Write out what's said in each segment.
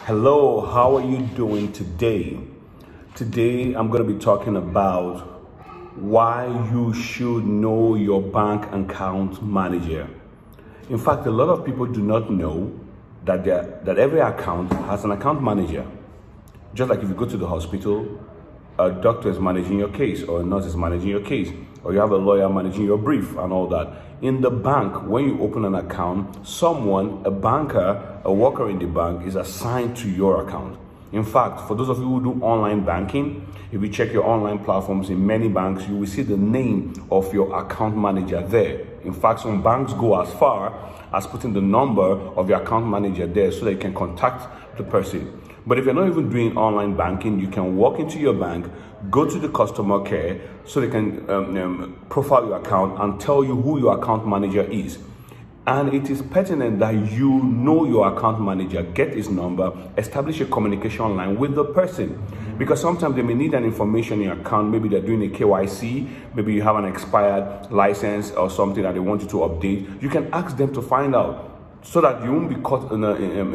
Hello, how are you doing today? Today I'm going to be talking about why you should know your bank account manager. In fact, a lot of people do not know that every account has an account manager. Just like if you go to the hospital, a doctor is managing your case, or a nurse is managing your case, or you have a lawyer managing your brief and all that. In the bank, when you open an account, someone, a banker, a worker in the bank is assigned to your account. In fact, for those of you who do online banking, if you check your online platforms in many banks, you will see the name of your account manager there. In fact, some banks go as far as putting the number of your account manager there so that you can contact the person. But if you're not even doing online banking, you can walk into your bank, go to the customer care so they can profile your account and tell you who your account manager is. And it is pertinent that you know your account manager, get his number, establish a communication line with the person. Because sometimes they may need an information in your account. Maybe they're doing a KYC, maybe you have an expired license or something that they want you to update. You can ask them to find out, so that you won't be caught in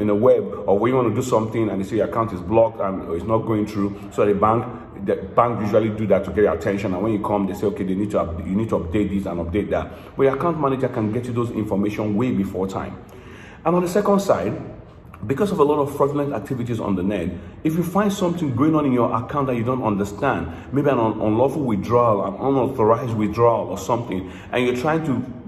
a web, or when you want to do something and they say your account is blocked and it's not going through. So the bank usually do that to get your attention, and when you come they say, okay, you need to update this and update that. But your account manager can get you those information way before time. And on the second side, because of a lot of fraudulent activities on the net, if you find something going on in your account that you don't understand, maybe an unlawful withdrawal, an unauthorized withdrawal or something, and you're trying to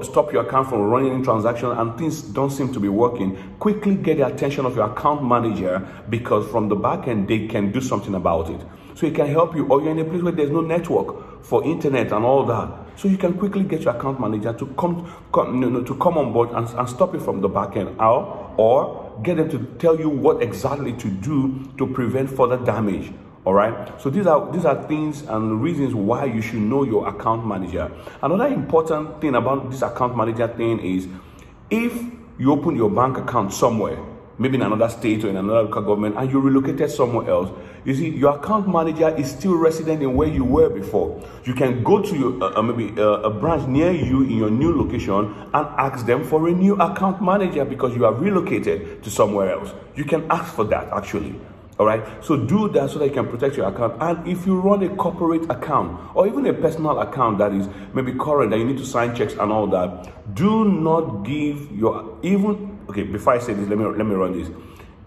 stop your account from running in transaction and things don't seem to be working, quickly get the attention of your account manager, because from the back end they can do something about it. So it can help you, or you're in a place where there's no network for internet and all that. So you can quickly get your account manager to come on board and stop it from the back end, or get them to tell you what exactly to do to prevent further damage. All right, so these are things and reasons why you should know your account manager. Another important thing about this account manager thing is, if you open your bank account somewhere, maybe in another state or in another local government, and you relocated somewhere else, you see, your account manager is still resident in where you were before. You can go to your maybe a branch near you in your new location and ask them for a new account manager because you have relocated to somewhere else. You can ask for that actually. All right, so do that so that you can protect your account. And if you run a corporate account or even a personal account that is maybe current, that you need to sign checks and all that, do not give your before I say this, let me run this.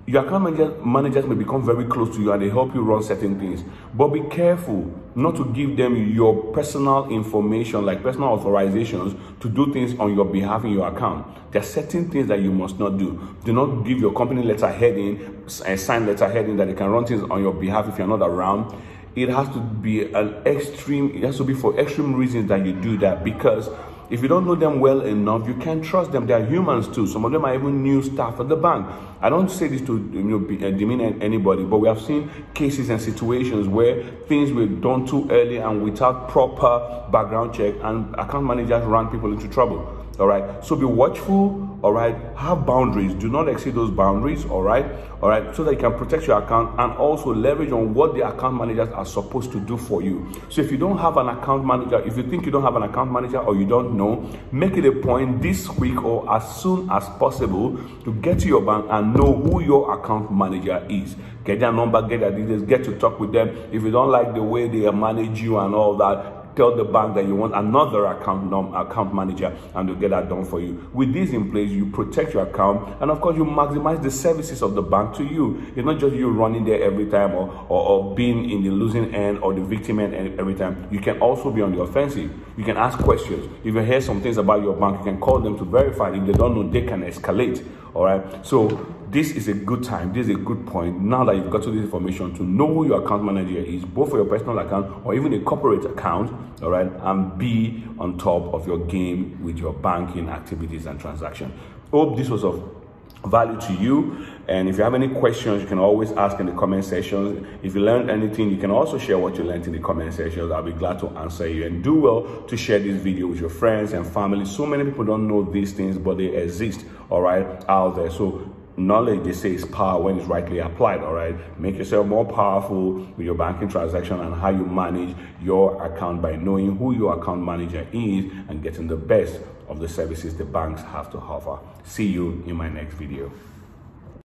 Your account managers may become very close to you and they help you run certain things, but be careful not to give them your personal information, like personal authorizations to do things on your behalf in your account. There are certain things that you must not do. Do not give your company letterheading, a signed letterheading that they can run things on your behalf if you're not around. It has to be it has to be for extreme reasons that you do that, because if you don't know them well enough, you can't trust them. They are humans too. Some of them are even new staff at the bank. I don't say this to demean anybody, but we have seen cases and situations where things were done too early and without proper background check, and account managers run people into trouble. All right, so be watchful. All right, have boundaries. Do not exceed those boundaries. All right, so that you can protect your account and also leverage on what the account managers are supposed to do for you. So if you don't have an account manager, if you think you don't have an account manager or you don't know, make it a point this week or as soon as possible to get to your bank and know who your account manager is. Get their number, get their details, get to talk with them. If you don't like the way they manage you and all that, tell the bank that you want another account manager, and they'll get that done for you. With this in place, you protect your account, and of course you maximize the services of the bank to you. It's not just you running there every time or being in the losing end or the victim end every time. You can also be on the offensive. You can ask questions. If you hear some things about your bank, you can call them to verify. If they don't know, they can escalate. All right, so this is a good time, this is a good point, now that you've got to this information, to know who your account manager is, both for your personal account or even a corporate account. All right, and be on top of your game with your banking activities and transactions. Hope this was of value to you, and if you have any questions, you can always ask in the comment sections. If you learned anything, you can also share what you learned in the comment sections. I'll be glad to answer you, and do well to share this video with your friends and family. So many people don't know these things, but they exist, all right, out there. So knowledge, they say, is power when it's rightly applied. All right, make yourself more powerful with your banking transaction and how you manage your account by knowing who your account manager is and getting the best of the services the banks have to offer. See you in my next video.